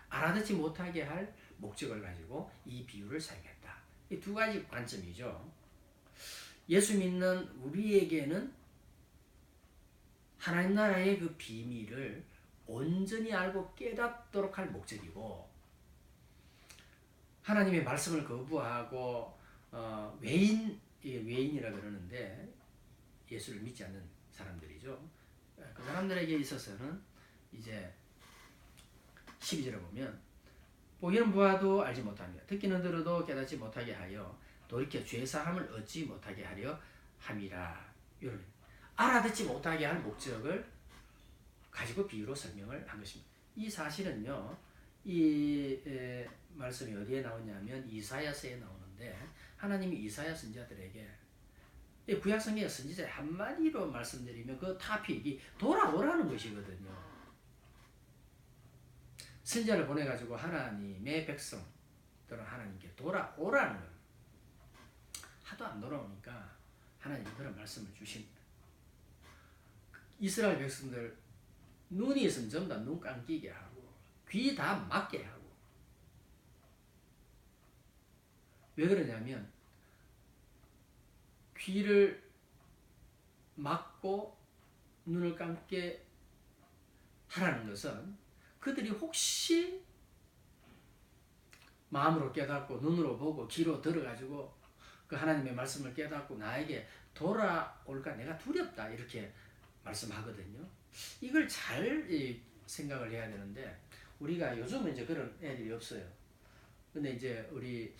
알아듣지 못하게 할 목적을 가지고 이 비유를 사용했다. 이 두 가지 관점이죠. 예수 믿는 우리에게는 하나님 나라의 그 비밀을 온전히 알고 깨닫도록 할 목적이고, 하나님의 말씀을 거부하고 외인이라 그러는데 예수를 믿지 않는 사람들이죠. 그 사람들에게 있어서는 이제 12절에 보면 보기는 보아도 알지 못하며 듣기는 들어도 깨닫지 못하게 하여 돌이켜 죄사함을 얻지 못하게 하려 함이라. 이런 알아듣지 못하게 할 목적을 가지고 비유로 설명을 한 것입니다. 이 사실은요, 이 말씀이 어디에 나오냐면 이사야서에 나오는데 하나님이 이사야 선지자들에게 구약성경의 선지자 한마디로 말씀드리면 그 타픽이 돌아오라는 것이거든요. 선지자를 보내가지고 하나님의 백성들은 하나님께 돌아오라는 겁니다. 하도 안 돌아오니까 하나님이 그런 말씀을 주십니다. 이스라엘 백성들 눈이 있으면 전부 다 눈 감기게 하고 귀 다 막게 하고. 왜 그러냐면 귀를 막고 눈을 감게 하라는 것은 그들이 혹시 마음으로 깨닫고 눈으로 보고 귀로 들어가지고 그 하나님의 말씀을 깨닫고 나에게 돌아올까 내가 두렵다 이렇게 말씀하거든요. 이걸 잘 생각을 해야 되는데 우리가 요즘은 이제 그런 애들이 없어요. 근데 이제 우리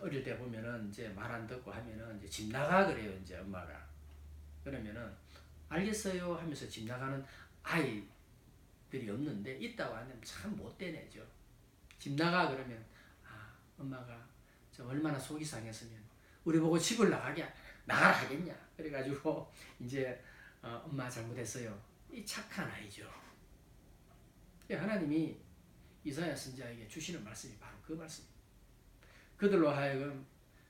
어릴 때 보면은 이제 말 안 듣고 하면은 이제 집 나가 그래요. 이제 엄마가 그러면은 알겠어요 하면서 집 나가는 아이들이 없는데 있다고 하면 참 못된 애죠. 집 나가 그러면 엄마가 저 얼마나 속이 상했으면 우리 보고 집을 나가라 하겠냐. 그래가지고 이제 엄마 잘못했어요. 이 착한 아이죠. 하나님이 이사야 선지자에게 주시는 말씀이 바로 그 말씀. 그들로 하여금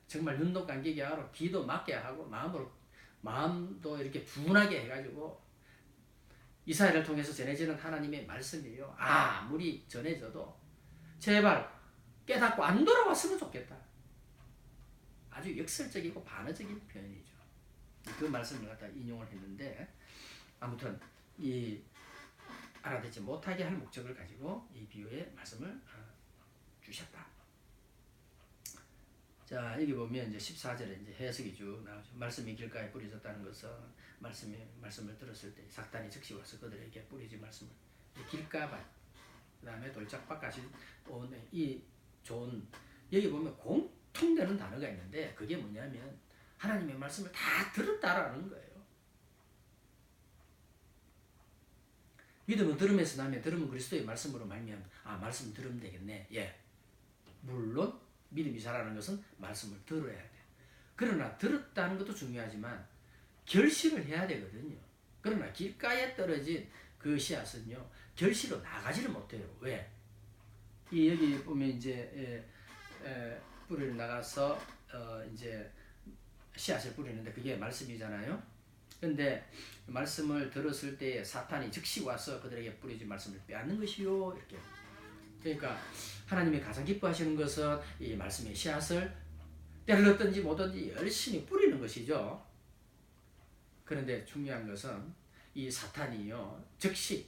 정말 눈도 감기게 하고 귀도 막게 하고 마음도 이렇게 둔하게 해가지고 이사야를 통해서 전해지는 하나님의 말씀이요. 아무리 전해져도 제발 깨닫고 안 돌아왔으면 좋겠다. 아주 역설적이고 반어적인 표현이죠. 그 말씀을 갖다 인용을 했는데 아무튼 이 알아듣지 못하게 할 목적을 가지고 이 비유의 말씀을 주셨다. 자, 여기 보면 이제 14절에 이제 해석이 쭉 나오죠. 말씀이 길가에 뿌려졌다는 것은 말씀을 들었을 때撒단이 즉시 와서 그들에게 뿌리지 말씀을 길가밭, 그 다음에 돌짝밭까지 온 이 좋은 여기 보면 공통되는 단어가 있는데 그게 뭐냐면 하나님의 말씀을 다 들었다라는 거예요. 믿음은 들음에서 나면 들음은 그리스도의 말씀으로 말미암아 말씀 들으면 되겠네. 예. 물론 믿음이 자라는 것은 말씀을 들어야 돼. 그러나 들었다는 것도 중요하지만 결실을 해야 되거든요. 그러나 길가에 떨어진 그 씨앗은요 결실로 나가지를 못해요. 왜? 이 여기 보면 이제 뿌리를 나가서 이제 씨앗을 뿌리는데 그게 말씀이잖아요. 근데 말씀을 들었을 때 사탄이 즉시 와서 그들에게 뿌리지 말씀을 빼앗는 것이요. 이렇게. 그러니까 하나님이 가장 기뻐하시는 것은 이 말씀의 씨앗을 때를 얻든지 못든지 열심히 뿌리는 것이죠. 그런데 중요한 것은 이 사탄이요 즉시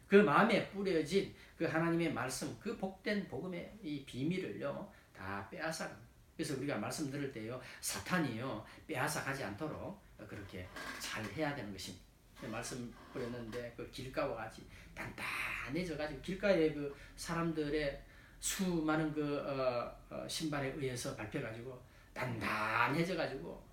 그 마음에 뿌려진 그 하나님의 말씀, 그 복된 복음의 이 비밀을요 다 빼앗아. 그래서 우리가 말씀 들을 때요 사탄이요 빼앗아 가지 않도록 그렇게 잘 해야 되는 것입니다. 말씀 뿌렸는데 그 길가와 같이 단단해져 가지고 길가에 그 사람들의 수많은 그 신발에 의해서 밟혀 가지고 단단해져 가지고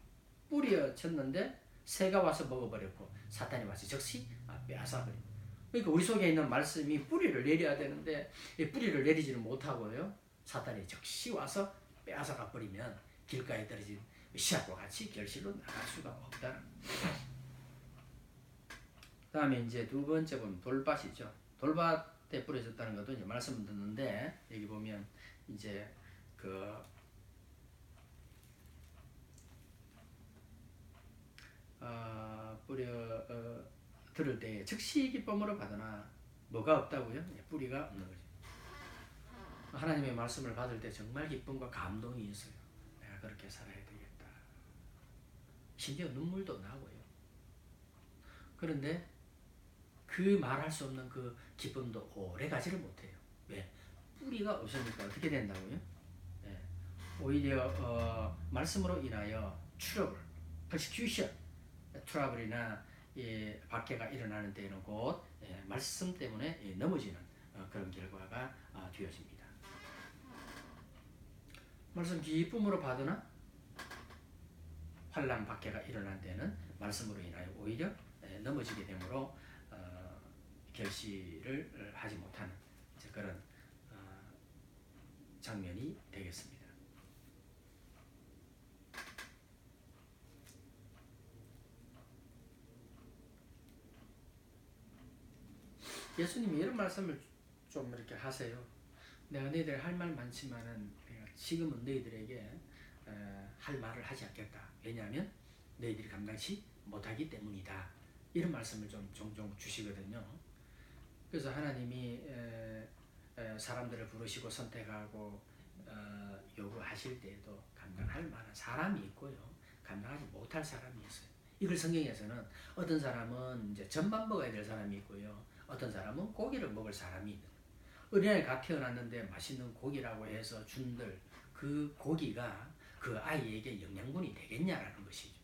뿌려졌는데 새가 와서 먹어버렸고 사탄이 와서 즉시 빼앗아 버립니다. 그러니까 우리 속에 있는 말씀이 뿌리를 내려야 되는데 뿌리를 내리지를 못하고요 사탄이 즉시 와서 빼앗아 가버리면 길가에 떨어진 씨앗과 같이 결실로 나갈 수가 없다는. 다음에 이제 두 번째 보면 돌밭이죠. 돌밭에 뿌려졌다는 것도 이제 말씀을 듣는데 여기 보면 이제 그 들을 때 즉시 기쁨으로 받으나 뭐가 없다고요? 뿌리가 없는 거죠. 하나님의 말씀을 받을 때 정말 기쁨과 감동이 있어요. 내가 그렇게 살아야 되겠다. 심지어 눈물도 나고요. 그런데 그 말할 수 없는 그 기쁨도 오래 가지를 못해요. 왜? 뿌리가 없으니까 어떻게 된다고요? 네. 오히려 말씀으로 인하여 트러블, persecution, 트러블이나 박해가 일어나는 데에는 곧 말씀 때문에 넘어지는 그런 결과가 되어집니다. 말씀 기쁨으로 받으나 환난 박해가 일어난 데는 말씀으로 인하여 오히려 넘어지게 되므로 결실을 하지 못하는 그런 장면이 되겠습니다. 예수님이 이런 말씀을 좀 이렇게 하세요. 내가 너희들 할 말 많지만은 지금은 너희들에게 할 말을 하지 않겠다. 왜냐하면 너희들이 감당치 못하기 때문이다. 이런 말씀을 좀 종종 주시거든요. 그래서 하나님이 사람들을 부르시고 선택하고 요구하실 때에도 감당할 만한 사람이 있고요. 감당하지 못할 사람이 있어요. 이걸 성경에서는 어떤 사람은 이제 젖만 먹어야 될 사람이 있고요. 어떤 사람은 고기를 먹을 사람이 있는 거예요. 어린아이 갓 태어났는데 맛있는 고기라고 해서 준들 그 고기가 그 아이에게 영양분이 되겠냐라는 것이죠.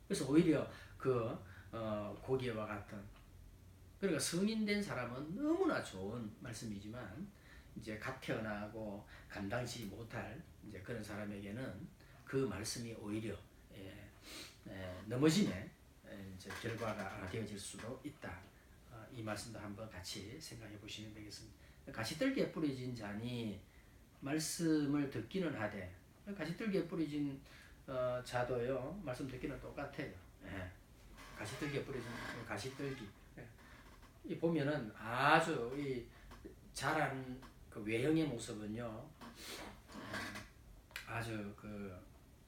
그래서 오히려 그 고기와 같은 그러니까 성인된 사람은 너무나 좋은 말씀이지만 이제 갓 태어나고 감당치 못할 이제 그런 사람에게는 그 말씀이 오히려 넘어짐의 이제 결과가 되어질 수도 있다. 이 말씀도 한번 같이 생각해 보시면 되겠습니다. 가시떨기에 뿌려진 자니 말씀을 듣기는 하되 가시떨기에 뿌려진 자도요 말씀 듣기는 똑같아요. 가시떨기에 뿌려진 가시떨기 이 보면은 아주 이 자란 그 외형의 모습은요 아주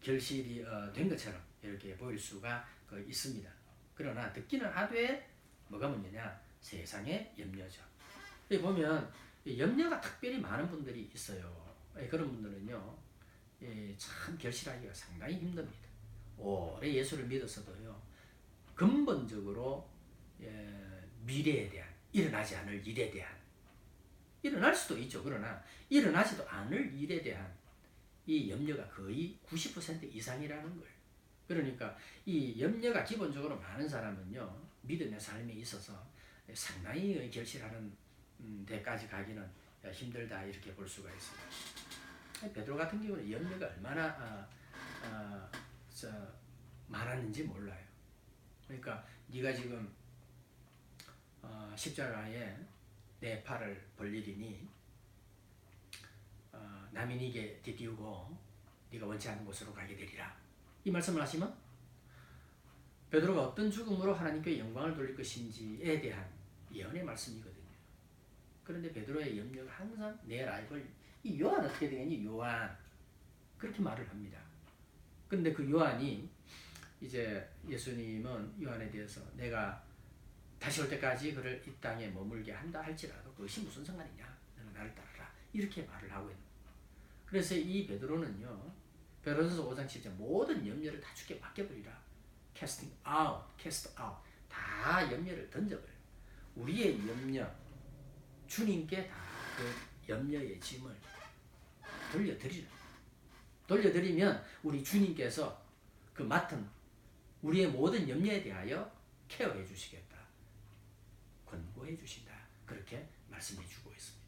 결실이 된 것처럼 이렇게 보일 수가 있습니다. 그러나 듣기는 하되 뭐가 문제냐? 세상의 염려죠. 여기 보면 염려가 특별히 많은 분들이 있어요. 그런 분들은요, 참 결실하기가 상당히 힘듭니다. 오래 예수를 믿었어도요, 근본적으로 미래에 대한, 일어나지 않을 일에 대한, 일어날 수도 있죠. 그러나 일어나지도 않을 일에 대한 이 염려가 거의 90% 이상이라는 거예요. 그러니까 이 염려가 기본적으로 많은 사람은요, 믿음의 삶에 있어서 상당히 결실하는 데까지 가기는 힘들다, 이렇게 볼 수가 있습니다. 베드로 같은 경우는 염려가 얼마나 많았는지 몰라요. 그러니까 네가 지금 십자가에 내 팔을 벌리리니 남이 네게 뒤띠우고 네가 원치 않는 곳으로 가게 되리라, 이 말씀을 하시면 베드로가 어떤 죽음으로 하나님께 영광을 돌릴 것인지에 대한 예언의 말씀이거든요. 그런데 베드로의 염려가 항상 내 라이벌, 이 요한 어떻게 되겠니? 요한, 그렇게 말을 합니다. 근데 그 요한이 이제 예수님은 요한에 대해서 내가 다시 올 때까지 그를 이 땅에 머물게 한다 할지라도 그것이 무슨 상관이냐, 너는 나를 따르라, 이렇게 말을 하고 있는 거예요. 그래서 이 베드로는요, 베드로전서 5장 7절 모든 염려를 다 주께 맡겨버리라, casting out, cast out, 다 염려를 던져버려요. 우리의 염려, 주님께 다 그 염려의 짐을 돌려드리라. 돌려드리면 우리 주님께서 그 맡은 우리의 모든 염려에 대하여 케어해 주시겠다, 권고해 주신다, 그렇게 말씀해 주고 있습니다.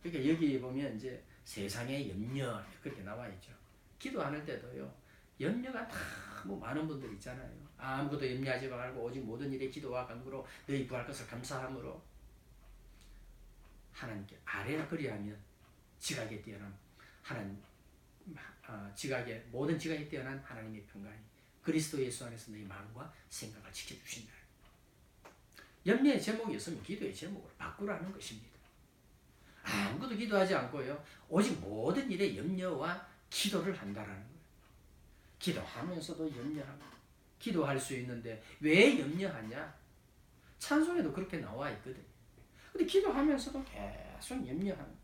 그러니까 여기 보면 이제 세상의 염려 그렇게 나와 있죠. 기도하는 때도요, 염려가 너무 많은 분들 있잖아요. 아무것도 염려하지 말고 오직 모든 일에 기도와 간구로 너희 구할 것을 감사함으로 하나님께 아뢰라. 그리하면 지각에 뛰어난 하나님, 모든 지각에 뛰어난 하나님의 평강이 그리스도 예수 안에서 너희 마음과 생각을 지켜주신다. 염려의 제목이 있으면 기도의 제목을 바꾸라는 것입니다. 아무것도 기도하지 않고요, 오직 모든 일에 염려와 기도를 한다라는 거예요. 기도하면서도 염려하고, 기도할 수 있는데 왜 염려하냐? 찬송에도 그렇게 나와 있거든요. 근데 기도하면서도 계속 염려하는,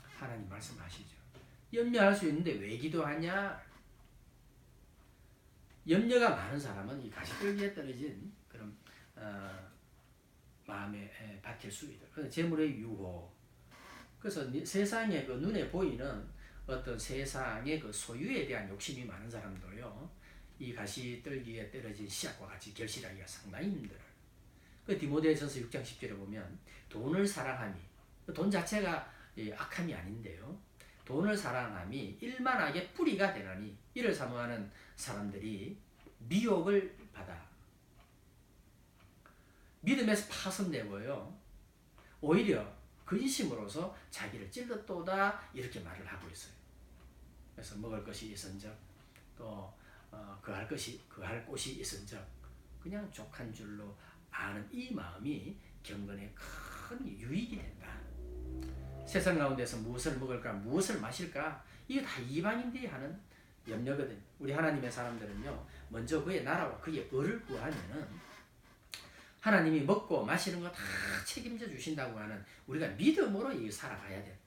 하나님 말씀하시죠. 염려할 수 있는데 왜 기도하냐? 염려가 많은 사람은 이 가시떨기에 떨어진 그런 마음의 밭일 수 있다. 그래서 재물의 유혹. 그래서 세상에 그 눈에 보이는 어떤 세상의 그 소유에 대한 욕심이 많은 사람도요, 이 가시떨기에 떨어진 씨앗과 같이 결실하기가 상당히 힘들어요. 그 디모데전서 6장 10절에 보면 돈을 사랑함이, 돈 자체가 악함이 아닌데요, 돈을 사랑함이 일만하게 뿌리가 되나니 이를 사모하는 사람들이 미혹을 받아 믿음에서 파손되고요, 오히려 근심으로서 자기를 찔렀도다, 이렇게 말을 하고 있어요. 그래서 먹을 것이 있은즉 또 거할 곳이 있은즉 그냥 족한 줄로 아는 이 마음이 경건에 큰 유익이 된다. 세상 가운데서 무엇을 먹을까, 무엇을 마실까, 이게 다 이방인들이 하는 염려거든요. 우리 하나님의 사람들은요, 먼저 그의 나라와 그의 의를 구하면은 하나님이 먹고 마시는 거 다 책임져 주신다고 하는, 우리가 믿음으로 이 살아가야 돼.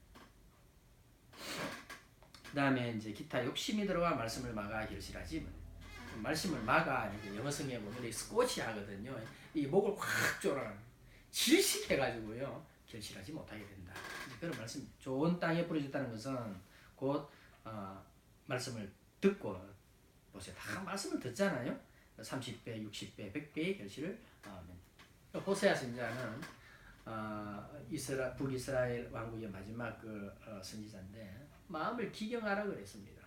그 다음에 이제 기타 욕심이 들어와 말씀을 막아 결실하지. 말씀을 막아, 영어 성경에 보면 스코치 하거든요. 이 목을 확 졸아 질식해가지고요, 결실하지 못하게 된다. 그런 말씀. 좋은 땅에 뿌려졌다는 것은 곧 말씀을 듣고 보세요. 다 말씀을 듣잖아요. 30배, 60배, 100배의 결실을 호세아 선지자는 북이스라엘 왕국의 마지막 선지자인데 마음을 기경하라 그랬습니다.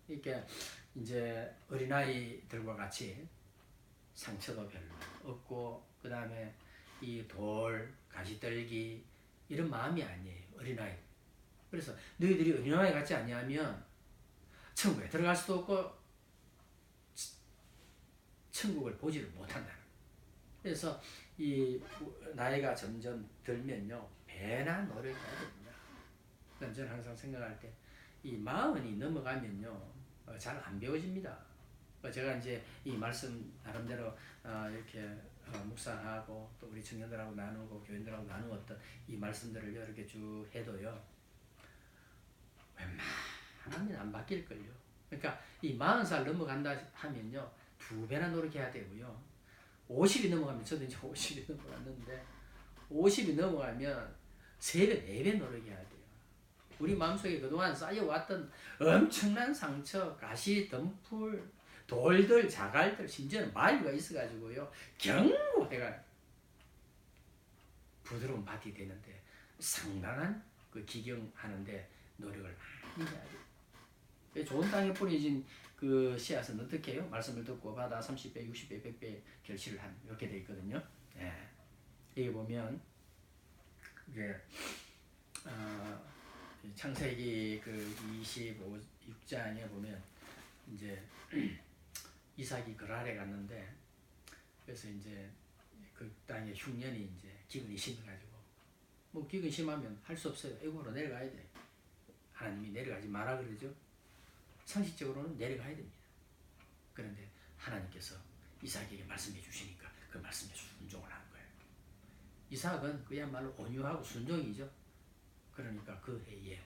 이렇게 이제 어린아이들과 같이 상처도 별로 없고, 그 다음에 이 돌, 가시떨기 이런 마음이 아니에요. 어린아이. 그래서 너희들이 어린아이 같지 아니하면 천국에 들어갈 수도 없고 천국을 보지를 못한다. 그래서 이 나이가 점점 들면요, 배나 노를 해야 됩니다. 저는 항상 생각할 때 이 마흔이 넘어가면요 잘 안 배워집니다. 제가 이제 이 말씀 나름대로 이렇게 묵상하고 또 우리 청년들하고 나누고 교인들하고 나누었던 이 말씀들을 여러 개 쭉 해도요 웬만하면 안 바뀔걸요. 그러니까 이 40살 넘어간다 하면요 2배나 노력해야 되고요. 50이 넘어가면 저도 이제 50이 넘어갔는데 50이 넘어가면 3배, 4배 노력해야 돼요. 우리 마음속에 그동안 쌓여왔던 엄청난 상처, 가시, 덤풀, 돌들, 자갈들, 심지어는 마유가 있어가지고요. 겨우 해가 부드러운 밭이 되는데 상당한 그 기경하는데 노력을 많이 해야 돼요. 좋은 땅에 뿌려진 그 씨앗은 어떻게 해요? 말씀을 듣고 받아 30배, 60배, 100배 결실을 한 이렇게 되어 있거든요. 예. 여기 보면 이게 창세기 그 26장에 보면 이제 이삭이 그랄에 갔는데 그래서 이제 그 땅에 흉년이 이제 기근이 심해가지고 뭐 기근 심하면 할 수 없어요. 애국으로 내려가야 돼. 하나님이 내려가지 마라 그러죠. 상식적으로는 내려가야 됩니다. 그런데 하나님께서 이삭에게 말씀해 주시니까 그 말씀에 순종을 하는 거예요. 이삭은 그야말로 온유하고 순종이죠. 그러니까 그 해에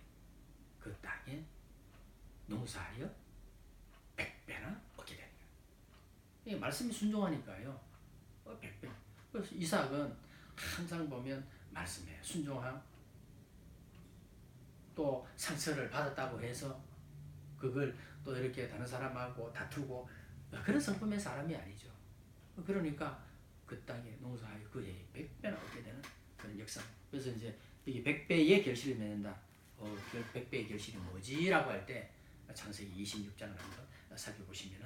그 땅에 농사하여 100배나 얻게 되는 거예요. 말씀이 순종하니까요. 100배. 그래서 이삭은 항상 보면 말씀에 순종함 또 상처를 받았다고 해서 그걸 또 이렇게 다른 사람하고 다투고 그런 성품의 사람이 아니죠. 그러니까 그 땅에 농사하여 그 해에 100배나 얻게 되는 그런 역사. 그래서 이제 이게 100배의 결실을 맺는다. 100배의 결실이 뭐지? 라고 할 때 창세기 26장을 한번 살펴보시면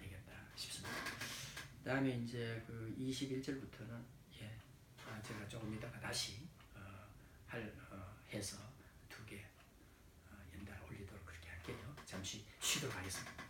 되겠다 싶습니다. 그 다음에 이제 그 21절부터는 제가 조금 이따가 다시 해서 2개 연달아 올리도록 그렇게 할게요. 잠시 쉬도록 하겠습니다.